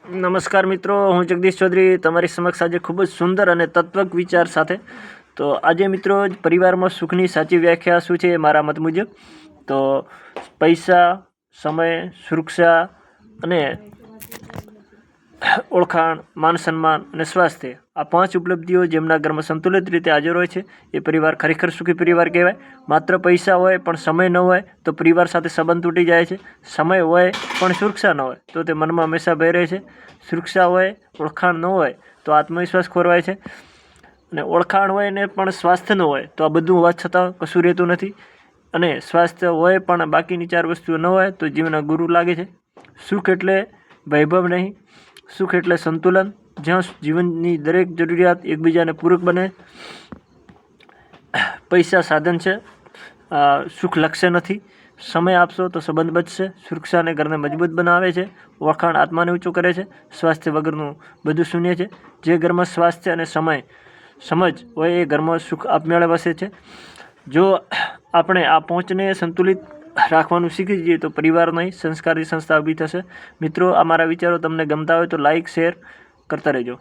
નમસ્કાર મિત્રો, હું જગદીશ ચૌધરી તમારી સમક્ષ આજે ખૂબ જ સુંદર અને તત્વક વિચાર સાથે. તો આજે મિત્રો પરિવારમાં સુખની સાચી વ્યાખ્યા શું છે મારા મત મુજબ, તો પૈસા, સમય, સુરક્ષા અને ઓળખાણ, માન સન્માન અને સ્વાસ્થ્ય, આ 5 ઉપલબ્ધિઓ જેમના ઘરમાં સંતુલિત રીતે હાજર હોય છે એ પરિવાર ખરેખર સુખી પરિવાર કહેવાય. માત્ર પૈસા હોય પણ સમય ન હોય તો પરિવાર સાથે સંબંધ તૂટી જાય છે. સમય હોય પણ સુરક્ષા ન હોય તો તે મનમાં હંમેશા ભય રહે છે. સુરક્ષા હોય, ઓળખાણ ન હોય તો આત્મવિશ્વાસ ખોરવાય છે. અને ઓળખાણ હોય ને પણ સ્વાસ્થ્ય ન હોય તો આ બધું હોવા છતાં કશું રહેતું નથી. અને સ્વાસ્થ્ય હોય પણ બાકીની 4 વસ્તુઓ ન હોય તો જીવનના ગુરુ લાગે છે. સુખ એટલે વૈભવ નહીં, સુખ એટલે સંતુલન, જ્યાં જીવનની દરેક જરૂરિયાત એકબીજાને પૂરક બને. પૈસા સાધન છે, સુખ લક્ષ્ય નથી. સમય આપશો તો સંબંધ બચશે. સુરક્ષાને ઘરને મજબૂત બનાવે છે. ઓળખાણ આત્માને ઊંચું કરે છે. સ્વાસ્થ્ય વગરનું બધું શૂન્ય છે. જે ઘરમાં સ્વાસ્થ્ય અને સમજ હોય એ ઘરમાં સુખ આપમેળે વસે છે. જો આપણે આ પહોંચને સંતુલિત રાખવાનું શીખી જઈએ તો પરિવાર નહીં, સંસ્કારી સંસ્થા ઊભી થશે. મિત્રો, આ મારા વિચારો તમને ગમતા હોય તો લાઇક, શેર કરતા રહેજો.